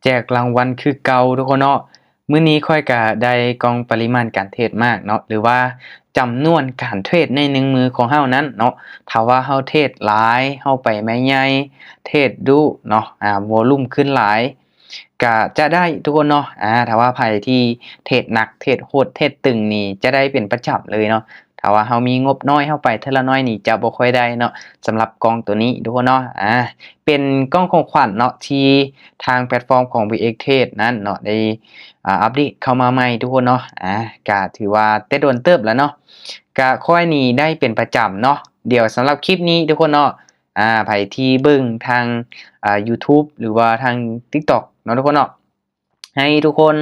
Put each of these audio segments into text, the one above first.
จกรางวัลคือเก่าทุกคนเนาะมื้อนี้ค่อยก็ได้กองปริมาณการเทรดมากเนาะหรือว่าจำนวนการเทรดใน1มือของเฮานั้นเนาะถ้าว่าเฮาเทรดหลายเฮาไปแม่ใหญ่เทรดดุเนาะวอลุ่มขึ้นหลายก็จะได้ทุกคนเนาะถ้าว่าไผที่เทรดหนักเทรดโหดเทรดตึงนี่จะได้เป็นประจำเลยเนาะถ้าว่าเฮามีงบน้อยเฮาไปเทื่อละน้อยนี่จะบ่ค่อยได้เนาะสำหรับกองตัวนี้ทุกคนเนาะเป็นกล้องของขวัญเนาะที่ทางแพลตฟอร์มของ VX Trade นั้นเนาะได้อัปเดตเข้ามาใหม่ทุกคนเนาะก็ถือว่าแต่โดนเติบแล้วเนาะก็ค่อยนี้ได้เป็นประจำเนาะเดี๋ยวสำหรับคลิปนี้ทุกคนเนาะไผที่เบิ่งทางYouTube หรือว่าทาง TikTok เนาะทุกคนเนาะให้ทุกคน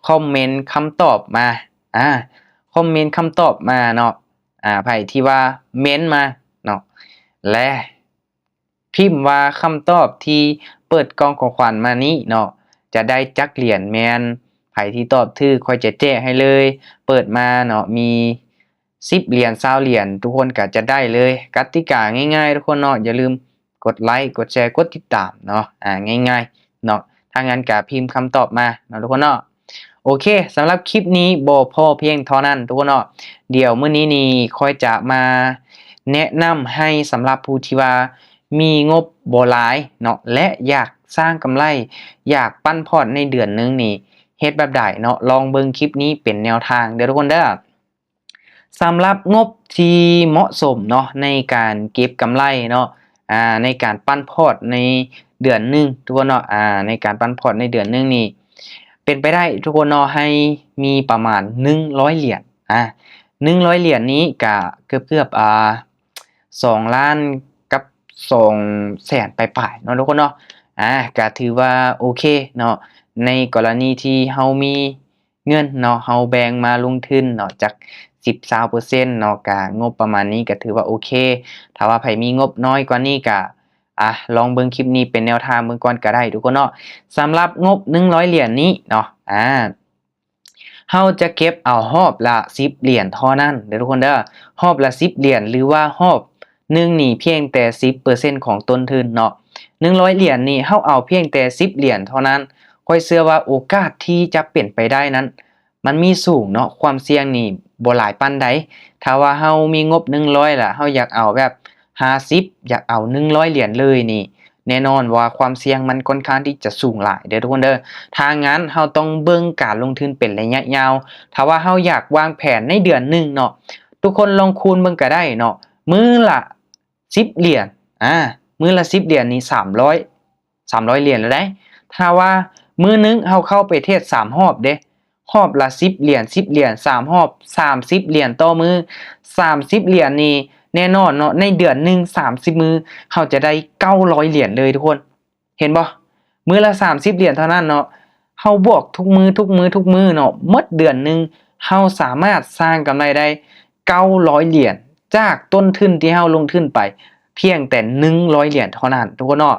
คอมเมนต์คำตอบมาคอมเมนต์คำตอบมาเนาะไผที่ว่าเม้นมาเนาะและพิมพ์ว่าคำตอบที่เปิดกล่องของขวัญมานี้เนาะจะได้จักเหรียญแมนไผที่ตอบถูกค่อยจะแจกให้เลยเปิดมาเนาะมี10เหรียญ20เหรียญทุกคนก็จะได้เลยกติกาง่ายๆทุกคนเนาะอย่าลืมกดไลค์กดแชร์กดติดตามเนาะง่ายๆเนาะถ้างั้นก็พิมพ์คำตอบมาเนาะทุกคนเนาะโอเคสำหรับคลิปนี้บ่พอเพียงเท่านั้นทุกคนเนาะเดี๋ยวมื้อนี้นี่ค่อยจะมาแนะนำให้สำหรับผู้ที่ว่ามีงบบ่หลายเนาะและอยากสร้างกำไรอยากปั้นพอร์ตในเดือนนึงนี่เฮ็ดแบบใดเนาะลองเบิ่งคลิปนี้เป็นแนวทางเด้อทุกคนเด้อสำหรับงบที่เหมาะสมเนาะในการเก็บกำไรเนาะในการปั้นพอร์ตในเดือนนึงทุกคนเนาะในการปั้นพอร์ตในเดือนนึงนี่เป็นไปได้ทุกคนเนาะให้มีประมาณ100เหรียญ100เหรียญนี้ก็เกือบ2ล้านกับ2แสนปลายๆเนาะทุกคนเนาะก็ถือว่าโอเคเนาะในกรณีที่เฮามีเงินเนาะเฮาแบ่งมาลงทุนเนาะจาก10-20%เนาะก็งบประมาณนี้ก็ถือว่าโอเคถ้าว่าไผมีงบน้อยกว่านี้ก็ลองเบิ่งคลิปนี้เป็นแนวทางเบิ่งก่อนก็ได้ทุกคนเนาะสำหรับงบ100เหรียญนี้เนาะเฮาจะเก็บเอารอบละ10เหรียญเท่านั้นเด้อทุกคนเด้อรอบละ10เหรียญหรือว่ารอบนึงนี่เพียงแต่ 10% ของต้นทุนเนาะ100เหรียญนี่เฮาเอาเพียงแต่10เหรียญเท่านั้นค่อยเชื่อว่าโอกาสที่จะเป็นไปได้นั้นมันมีสูงเนาะความเสี่ยงนี่บ่หลายปานใดถ้าว่าเฮามีงบ100ล่ะเฮาอยากเอาแบบ50อยากเอา100เหรียญเลยนี่แน่นอนว่าความเสี่ยงมันค่อนข้างที่จะสูงหลายเด้อทุกคนเด้อถ้างั้นเฮาต้องเบิ่งการลงทุนเป็นระยะยาวถ้าว่าเฮาอยากวางแผนในเดือนนึงเนาะทุกคนลองคูณเบิ่งก็ได้เนาะมื้อละ10เหรียญมื้อละ10เหรียญนี่300เหรียญแล้วได้ถ้าว่ามื้อนึงเฮาเข้าไปเทศ3รอบเด้รอบละ10เหรียญ10เหรียญ3รอบ30เหรียญต่อมื้อ30เหรียญนี่แน่นอนเนาะในเดือนนึง30มื้อเฮาจะได้900เหรียญเลยทุกคนเห็นบ่มื้อละ30เหรียญเท่านั้นเนาะเฮาบวกทุกมื้อเนาะหมดเดือนนึงเฮาสามารถสร้างกำไรได้900เหรียญจากต้นทุนที่เฮาลงทุนไปเพียงแต่100เหรียญเท่านั้นทุกคนเนาะ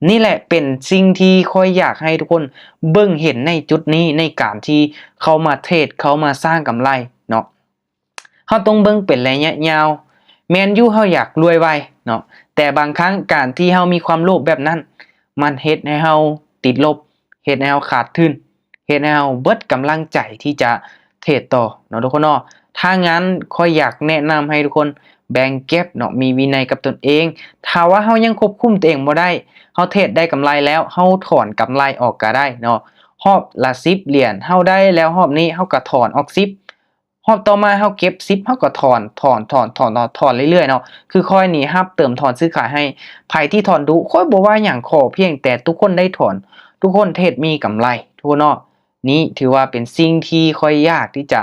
นี่แหละเป็นสิ่งที่ค่อยอยากให้ทุกคนเบิ่งเห็นในจุดนี้ในการที่เขามาเทรดเขามาสร้างกำไรเนาะเฮาต้องเบิ่งเป็นระยะยาวแม่นอยู่เฮาอยากรวยไวเนาะแต่บางครั้งการที่เฮามีความโลภแบบนั้นมันเฮ็ดให้เฮาติดลบเฮ็ดให้เฮาขาดทุนเฮ็ดให้เฮาเบิดกำลังใจที่จะเทรดต่อเนาะทุกคนเนาะถ้างั้นค่อยอยากแนะนำให้ทุกคนแบ่งเก็บเนาะมีวินัยกับตนเองถ้าว่าเฮายังควบคุมตัวเองบ่ได้เฮาเทรดได้กำไรแล้วเฮาถอนกำไรออกก็ได้เนาะรอบละ10เหรียญเฮาได้แล้วรอบนี้เฮาก็ถอนออก10รอบต่อมาเฮาเก็บ10เฮาก็ถอนเรื่อยๆเนาะคือค่อยนี่รับเติมถอนซื้อขายให้ไผที่ถอนดุค่อยบ่ว่าหยังขอเพียงแต่ทุกคนได้ถอนทุกคนเทรดมีกำไรทุกคนเนาะนี่ถือว่าเป็นสิ่งที่ค่อยยากที่จะ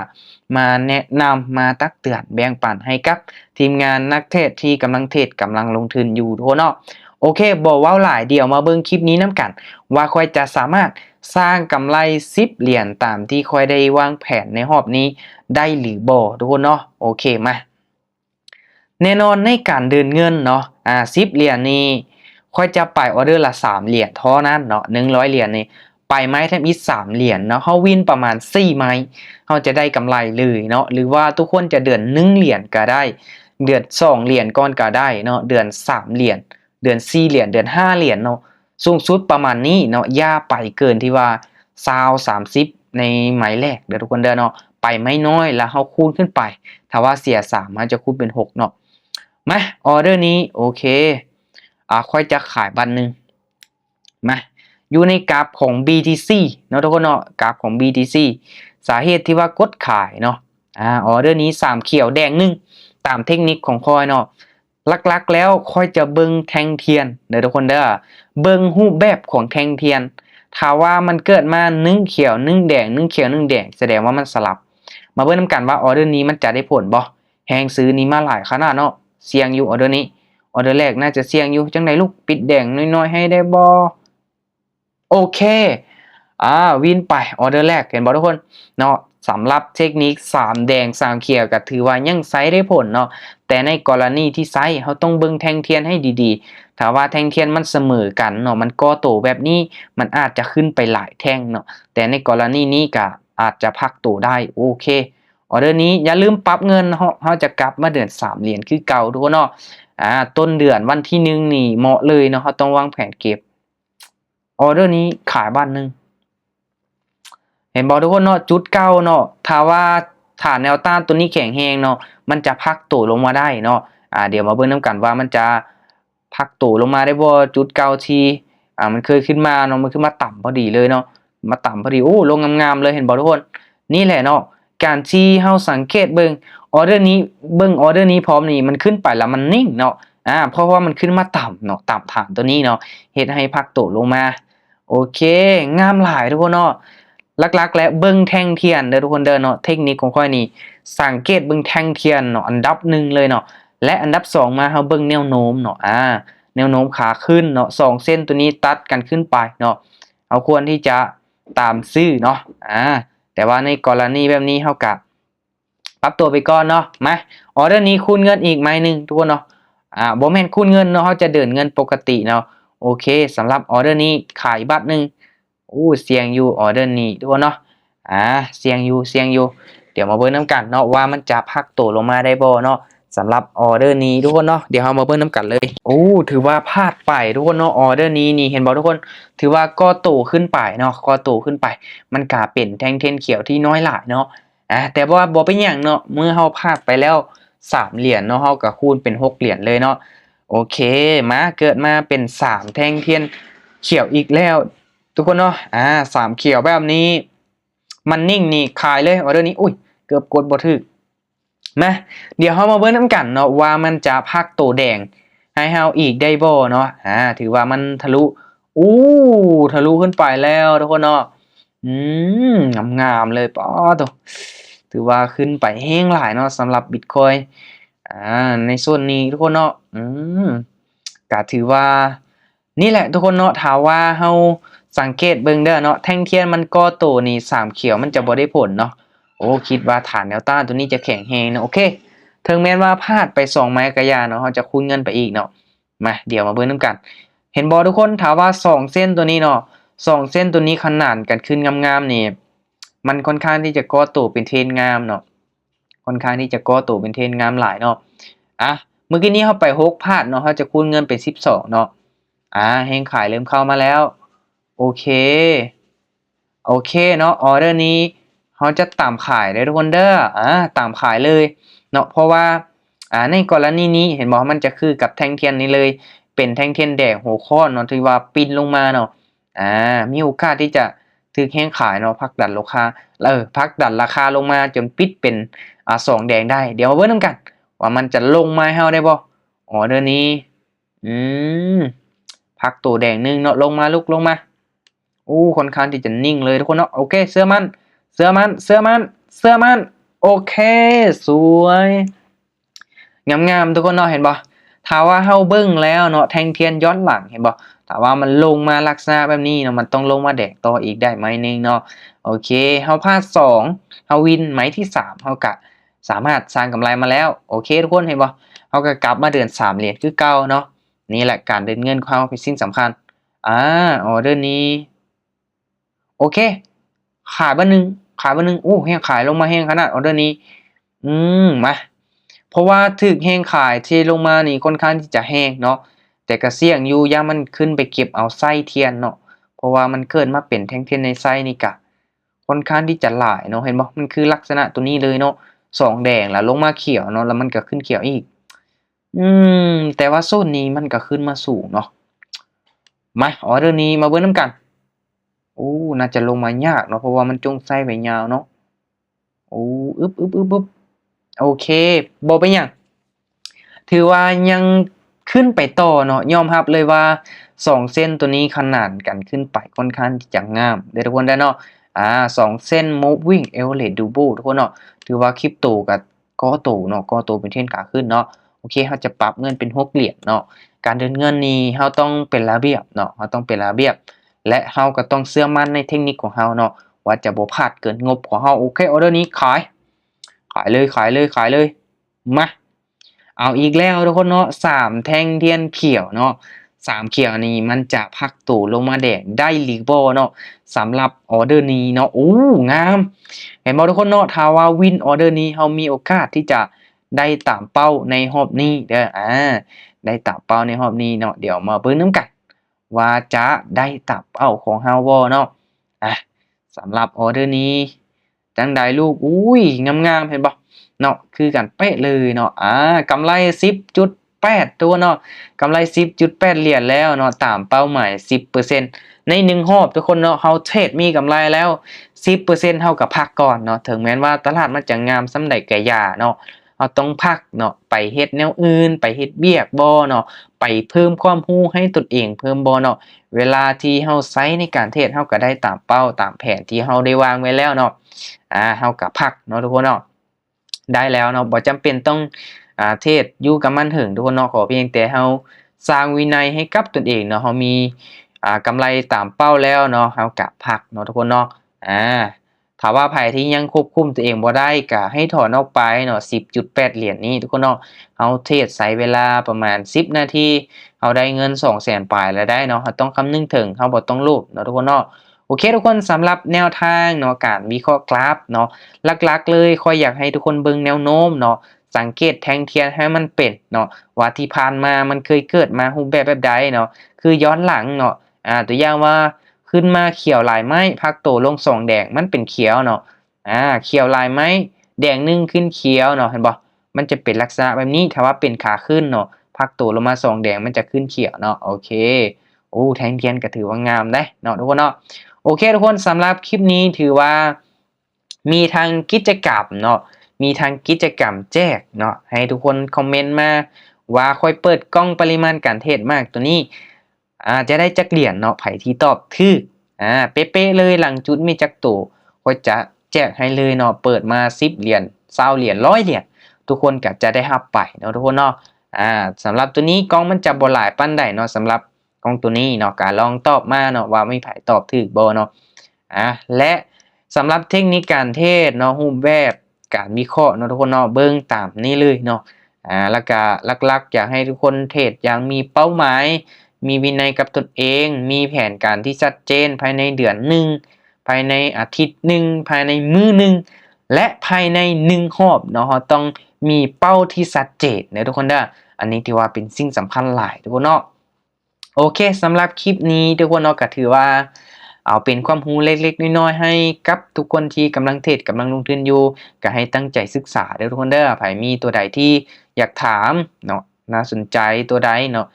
มาแนะนำมาตักเตือนแบ่งปันให้กับทีมงานนักเทรดที่กำลังเทรดกำลังลงทุนอยู่ทุกคนเนาะโอเคบ่เว้าหลายเดี๋ยวมาเบิ่งคลิปนี้นำกันว่าค่อยจะสามารถสร้างกำไร10เหรียญตามที่ค่อยได้วางแผนในรอบนี้ได้หรือบ่ทุกคนเนาะโอเคมาแน่นอนในการเดินเงินเนาะ10เหรียญนี้ค่อยจะไปออเดอร์ละ3เหรียญเท่านั้นเนาะ100เหรียญนี่ไปไม้แทบอีก3เหรียญเนาะเฮาวินประมาณ4ไม้เฮาจะได้กำไรเลยเนาะหรือว่าทุกคนจะเดือน1เหรียญก็ได้เดือน2เหรียญก่อนก็ได้เนาะเดือน3เหรียญเดือน4เหรียญเดือน5เหรียญเนาะ สูงสุดประมาณนี้เนาะอย่าไปเกินที่ว่า20-30ในไหมแรกเด้อทุกคนเด้อเนาะไปไม่น้อยแล้วเฮาคูณขึ้นไปถ้าว่าเสีย3มันจะคูณเป็น6เนาะมาออเดอร์นี้โอเคค่อยจะขายบัตรนึงมาอยู่ในกราฟของ BTC เนาะทุกคนเนาะกราฟของ BTC สาเหตุที่ว่ากดขายเนาะออเดอร์นี้3เขียวแดง1ตามเทคนิคของคอยเนาะลักๆแล้วค่อยจะเบิ่งแท่งเทียนเด้อทุกคนเด้อเบิ่งรูปแบบของแท่งเทียนถ้าว่ามันเกิดมา1เขียว1แดง1เขียว1แดงแสดงว่ามันสลับมาเบิ่งนำกันว่าออเดอร์นี้มันจะได้ผลบ่แฮงซื้อนี้มาหลายขนาดเนาะเสี่ยงอยู่ออเดอร์นี้ออเดอร์แรกน่าจะเสี่ยงอยู่จังได๋ลูกปิดแดงน้อยๆให้ได้บ่โอเควินไปออเดอร์แรกเห็นบ่ทุกคนเนาะสำหรับเทคนิค3แดง3เขียวก็ถือว่ายังใช้ได้ผลเนาะแต่ในกรณีที่ใช้เฮาต้องเบิ่งแท่งเทียนให้ดีๆถ้าว่าแท่งเทียนมันเสมอกันเนาะมันก่อโตแบบนี้มันอาจจะขึ้นไปหลายแท่งเนาะแต่ในกรณีนี้ก็อาจจะพักโตได้โอเคออเดอร์นี้อย่าลืมปรับเงินเฮาจะกลับมาเดือน3เหรียญคือเก่าทุกคนเนาะต้นเดือนวันที่1นี่เหมาะเลยเนาะเฮาต้องวางแผนเก็บออเดอร์นี้ขายบ้านนึงเห็นบ่ทุกคนเนาะจุดเก่าเนาะถ้าว่าฐานแนวต้านตัวนี้แข็งแรงเนาะมันจะพักโตลงมาได้เนาะเดี๋ยวมาเบิ่งนำกันว่ามันจะพักโตลงมาได้บ่จุดเก่าที่มันเคยขึ้นมาเนาะมันขึ้นมาต่ำพอดีเลยเนาะมาต่ำพอดีโอ้ลงงามๆเลยเห็นบ่ทุกคนนี่แหละเนาะการที่เฮาสังเกตเบิ่งออเดอร์นี้เบิ่งออเดอร์นี้พร้อมนี่มันขึ้นไปแล้วมันนิ่งเนาะเพราะว่ามันขึ้นมาต่ำเนาะต่ำฐานตัวนี้เนาะเฮ็ดให้พักโตลงมาโอเคงามหลายทุกคนเนาะลักๆและเบิ่งแท่งเทียนเด้อทุกคนเด้อเนาะเทคนิคของข้อยนี่สังเกตเบิ่งแท่งเทียนเนาะอันดับ1เลยเนาะและอันดับ2มาเฮาเบิ่งแนวโน้มเนาะแนวโน้มขาขึ้นเนาะ2เส้นตัวนี้ตัดกันขึ้นไปเนาะเฮาควรที่จะตามซื้อเนาะแต่ว่าในกรณีแบบนี้เฮาก็ปรับตัวไปก่อนเนาะมาออเดอร์นี้คูณเงินอีกไหมนึงทุกคนเนาะบ่แม่นคูณเงินเนาะเฮาจะเดินเงินปกติเนาะโอเคสำหรับออเดอร์นี้ขายบัตรนึงเสี่ยงอยู่ออเดอร์นี้ทุกคนเนาะเสี่ยงอยู่เดี๋ยวมาเบิ่งนำกันเนาะว่ามันจะพักโตลงมาได้บ่เนาะสำหรับออเดอร์นี้ทุกคนเนาะเดี๋ยวเรามาเบิ่งนำกันเลยถือว่าพลาดไปทุกคนเนาะออเดอร์นี้นี่เห็นบ่ทุกคนถือว่าก่อโตขึ้นไปเนาะก่อโตขึ้นไปมันก็เป็นแท่งเทียนเขียวที่น้อยหลายเนาะแต่ว่าบ่เป็นหยังเนาะเมื่อเฮาพลาดไปแล้ว3เหรียญเนาะเฮาก็คูณเป็น6เหรียญเลยเนาะโอเคมาเกิดมาเป็น3แท่งเทียนเขียวอีกแล้วทุกคนเนาะ3เขียวแบบนี้มันนิ่งนี่ขายเลยออเดอร์นี้อุ้ยเกือบกดบ่ถึกมาเดี๋ยวเฮามาเบิ่งนำกันเนาะว่ามันจะพักโตแดงให้เฮาอีกได้บ่เนาะถือว่ามันทะลุทะลุขึ้นไปแล้วทุกคนเนาะงามๆเลยป๊อโตถือว่าขึ้นไปแฮงหลายเนาะสำหรับ Bitcoin ในส่วนนี้ทุกคนเนาะก็ถือว่านี่แหละทุกคนเนาะถ้าว่าเฮาสังเกตเบิ่งเด้อเนาะแท่งเทียนมันก่อโตนี่3เขียวมันจะบ่ได้ผลเนาะคิดว่าฐานแนวต้านตัวนี้จะแข็งแรงเนาะโอเคถึงแม้ว่าพลาดไป2ไม้ก็อย่าเนาะเฮาจะคูณเงินไปอีกเนาะมาเดี๋ยวมาเบิ่งนำกันเห็นบ่ทุกคนถ้าว่า2เส้นตัวนี้เนาะ2เส้นตัวนี้ขนานกันขึ้นงามๆนี่มันค่อนข้างที่จะก่อโตเป็นเทรนงามเนาะค่อนข้างที่จะก่อโตเป็นเทรนงามหลายเนาะเมื่อกี้นี้เฮาไป6พลาดเนาะเฮาจะคูณเงินเป็น12เนาะแฮงขายเริ่มเข้ามาแล้วโอเคเนาะออเดอร์นี้เฮาจะตามขายได้ทุกคนเด้อตามขายเลยเนาะเพราะว่าในกรณีนี้เห็นบ่มันจะคือกับแท่งเทียนนี้เลยเป็นแท่งเทียนแดงหัวข้อเนาะที่ว่าปิ้นลงมาเนาะมีโอกาสที่จะถูกแฮงขายเนาะผลักดันราคาผลักดันราคาลงมาจนปิดเป็น2แดงได้เดี๋ยวมาเบิ่งนำกันว่ามันจะลงมาให้เฮาได้บ่ออเดอร์นี้พักตัวแดงนึงเนาะลงมาลุกลงมาค่อนข้างที่จะนิ่งเลยทุกคนเนาะโอเคเสื้อมันโอเคสวยงามๆทุกคนเนาะเห็นบ่ถ้าว่าเฮาเบิ่งแล้วเนาะแท่งเทียนย้อนหลังเห็นบ่ถ้าว่ามันลงมาลักษณะแบบนี้เนาะมันต้องลงมาแดกต่ออีกได้ไหมนึงเนาะโอเคเฮาพลาด2เฮาวินไหมที่3เฮาก็สามารถสร้างกำไรมาแล้วโอเคทุกคนเห็นบ่เฮาก็กลับมาเดิน3เหรียญคือเก่าเนาะนี่แหละการเดินเงินของเฮาเป็นสิ่งสำคัญออเดอร์นี้โอเคขายบัดนึงแฮงขายลงมาแฮงขนาดออเดอร์นี้มาเพราะว่าถึกแฮงขายเทลงมานี่ค่อนข้างที่จะแฮงเนาะ แต่ก็เสี่ยงอยู่อย่ามันขึ้นไปเก็บเอาไส้เทียนเนาะเพราะว่ามันเกิดมาเป็นแท่งเทียนในไส้นี่ก็ค่อนข้างที่จะหลายเนาะเห็นบ่มันคือลักษณะตัวนี้เลยเนาะสองแดงแล้วลงมาเขียวเนาะแล้วมันก็ขึ้นเขียวอีกอืแต่ว่าโซนนี้มันก็ขึ้นมาสูงเนาะมาออเดอร์นี้มาเบิ่งนำกันโอ้น่าจะลงมายากเนาะเพราะว่ามันจงไส้ไว้ยาวเนาะโอ้อึบโอเคบ่เป็นหยัง ถือว่ายังขึ้นไปต่อเนาะยอมรับเลยว่า2เส้นตัวนี้ขนานกันขึ้นไปค่อนข้างที่จะงามเด้อทุกคนเด้อเนาะ2เส้น Moving Average Double ทุกคนเนาะถือว่าคริปโตกับก่อโตเนาะก่อโตเป็นเทรนขาขึ้นเนาะโอเคเราจะปรับเงินเป็น6เหรียญเนาะการเดินเงินนี้เราต้องเป็นระเบียบเนาะเราต้องเป็นระเบียบและเราก็ต้องเชื่อมั่นในเทคนิคของเราเนาะว่าจะบ่พลาดเกินงบของเราโอเคออเดอร์นี้ขายเลยมา เอาอีกแล้วทุกคนเนาะ3แท่งเทียนเขียวเนาะ3เขียวนี่มันจะพักตู่ลงมาแดงได้หรือบ่เนาะสำหรับออเดอร์นี้เนาะโอ้งามเห็นบ่ทุกคนเนาะถ้าว่าวินออเดอร์นี้เรามีโอกาสที่จะได้ตามเป้าในรอบนี้เด้อได้ตามเป้าในรอบนี้เนาะเดี๋ยวมาเบิ่งนำกันว่าจะได้ตามเป้าของเราบ่เนาะอ่ะสำหรับออเดอร์นี้จังใดลูกอุ้ยงามๆเห็นบ่ เนาะคือกันเป๊ะเลยเนาะกำไร 10.8 ตัวเนาะกำไร 10.8 เหรียญแล้วเนาะตามเป้าหมาย 10% ใน1รอบทุกคนเนาะเฮาเทรดมีกำไรแล้ว 10% เฮาก็พักก่อนเนาะถึงแม้ว่าตลาดมันจะงามส่ำใดก็อย่าเนาะเฮาต้องพักเนาะไปเฮ็ดแนวอื่นไปเฮ็ดเวียกบ่เนาะไปเพิ่มความรู้ให้ตนเองเพิ่มบ่เนาะเวลาที่เฮาใช้ในการเทรดเฮาก็ได้ตามเป้าตามแผนที่เฮาได้วางไว้แล้วเนาะเฮาก็พักเนาะทุกคนเนาะ ได้แล้วเนาะบ่จำเป็นต้องเทศอยู่กับมันถึงทุกคนเนาะขอเพียงแต่เราสร้างวินัยให้กับตนเองเนาะเรามีกำไรตามเป้าแล้วเนาะเราก็พักเนาะทุกคนเนาะถ้าว่าไผที่ยังควบคุมตัวเองบ่ได้ก็ให้ถอนออกไปเนาะ 10.8 เหรียญนี้ทุกคนเนาะเราเทรดใช้เวลาประมาณ10นาทีเราได้เงิน 200,000 ปลายแล้วได้เนาะเราต้องคำนึงถึงเราบ่ต้องโลภเนาะทุกคนเนาะโอเคทุกคนสำหรับแนวทางเนาะการวิเคราะห์กราฟเนาะ หลักๆเลยข้อยอยากให้ทุกคนเบิ่งแนวโน้มเนาะสังเกตแท่งเทียนให้มันเป็นเนาะว่าที่ผ่านมามันเคยเกิดมารูปแบบใดเนาะคือย้อนหลังเนาะตัวอย่างว่าขึ้นมาเขียวหลายไม้พักโตลง2แดงมันเป็นเขียวเนาะเขียวหลายไม้แดง1ขึ้นเขียวเนาะเห็นบ่มันจะเป็นลักษณะแบบนี้ถ้าว่าเป็นขาขึ้นเนาะพักโตลงมา2แดงมันจะขึ้นเขียวเนาะโอเคโอ้แท่งเทียนก็ถือว่างามเด้เนาะทุกคนเนาะ โอเคทุกคนสำหรับคลิปนี้ถือว่ามีทางกิจกรรมเนาะมีทางกิจกรรมแจกเนาะให้ทุกคนคอมเมนต์มาว่าค่อยเปิดกล้องปริมาณการเทศมากตัวนี้จะได้จักเหรียญเนาะไผที่ตอบถูกเป๊ะๆเลยหลังจุดมีจักตัวก็จะแจกให้เลยเนาะเปิดมา10เหรียญ20เหรียญ100เหรียญทุกคนก็จะได้รับไปเนาะทุกคนเนาะสำหรับตัวนี้กล้องมันจะบ่หลายปานใดเนาะสำหรับกล้องตัวนี้เนาะก็ลองตอบมาเนาะว่ามีไผตอบถูกบ่เนาะและสำหรับเทคนิคการเทรดเนาะรูปแบบการวิเคราะห์เนาะทุกคนเนาะเบิ่งตามนี้เลยเนาะแล้วก็หลักๆอยากให้ทุกคนเทรดอย่างมีเป้าหมายมีวินัยกับตนเองมีแผนการที่ชัดเจนภายในเดือนหนึ่งภายในอาทิตย์หนึ่งภายในมื้อหนึ่งและภายใน1รอบเนาะเราต้องมีเป้าที่ชัดเจนเนาะทุกคนเด้ออันนี้ถือว่าเป็นสิ่งสำคัญหลายทุกคนเนาะโอเคสำหรับคลิปนี้ทุกคนเนาะก็ถือว่าเอาเป็นความรู้เล็กๆน้อยๆให้กับทุกคนที่กำลังเทรดกำลังลงทุนอยู่ก็ให้ตั้งใจศึกษาเด้อทุกคนเด้อไผมีตัวใดที่อยากถามเนาะน่าสนใจตัวใดเนาะ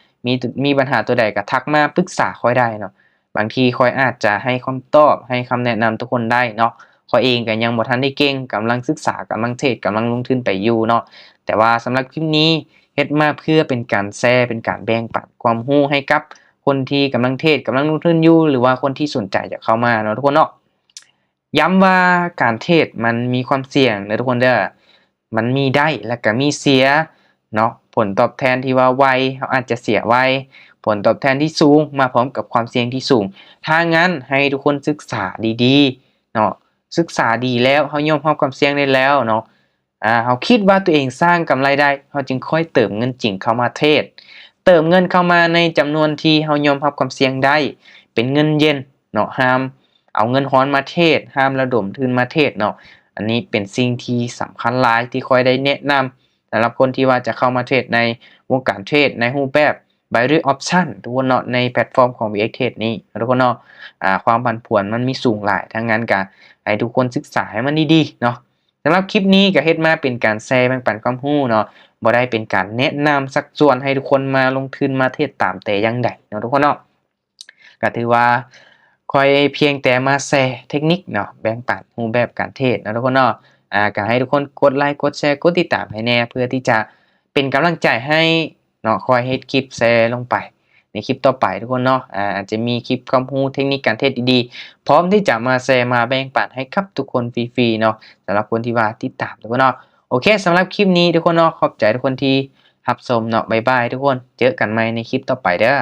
มีปัญหาตัวใดก็ทักมาปรึกษาค่อยได้เนาะบางทีค่อยอาจจะให้คำตอบให้คำแนะนำทุกคนได้เนาะข้อยเองก็ยังบ่ทันได้เก่งกำลังศึกษากำลังเทรดกำลังลงทุนไปอยู่เนาะแต่ว่าสำหรับคลิปนี้เฮ็ดมาเพื่อเป็นการแชร์เป็นการแบ่งปันความรู้ให้กับคนที่กำลังเทรดกำลังลงทุนอยู่หรือว่าคนที่สนใจอยากเข้ามาเนาะทุกคนเนาะย้ำว่าการเทรดมันมีความเสี่ยงเด้อทุกคนเด้อมันมีได้และก็มีเสียเนาะผลตอบแทนที่ว่าไวเราอาจจะเสียไวผลตอบแทนที่สูงมาพร้อมกับความเสี่ยงที่สูงถ้างั้นให้ทุกคนศึกษาดีๆเนาะศึกษาดีแล้วเรายอมรับความเสี่ยงได้แล้วเนาะเราคิดว่าตัวเองสร้างกำไรได้เราจึงค่อยเติมเงินจริงเข้ามาเทรดเติมเงินเข้ามาในจำนวนที่เรายอมรับความเสี่ยงได้เป็นเงินเย็นเนาะห้ามเอาเงินร้อนมาเทรดห้ามระดมทุนมาเทรดเนาะอันนี้เป็นสิ่งที่สำคัญหลายที่ค่อยได้แนะนำสำหรับคนที่ว่าจะเข้ามาเทรดในวงการเทรดในรูปแบบ binary option ทุกคนเนาะในแพลตฟอร์มของ VX Trade นี้ทุกคนเนาะความผันผวนมันมีสูงหลายทั้งนั้นก็ให้ทุกคนศึกษาให้มันดีๆเนาะสำหรับคลิปนี้ก็เฮ็ดมาเป็นการแชร์แบ่งปันความรู้เนาะบ่ได้เป็นการแนะนำสักส่วนให้ทุกคนมาลงทุนมาเทรดตามแต่อย่างใดเนาะทุกคนเนาะก็ถือว่าค่อยเพียงแต่มาแชร์เทคนิคเนาะแบ่งปันรูปแบบการเทรดเนาะทุกคนเนาะก็ให้ทุกคนกดไลค์กดแชร์กดติดตามให้แน่เพื่อที่จะเป็นกำลังใจให้เนาะคอยเฮ็ดคลิปแชร์ลงไปในคลิปต่อไปทุกคนเนาะอาจจะมีคลิปความรู้เทคนิคการเทรดดีๆพร้อมที่จะมาแชร์มาแบ่งปันให้กับทุกคนฟรีๆเนาะสำหรับคนที่ว่าติดตามทุกคนเนาะโอเคสำหรับคลิปนี้ทุกคนเนาะขอบใจทุกคนที่รับชมเนาะบ๊ายบายทุกคนเจอกันใหม่ในคลิปต่อไปเด้อ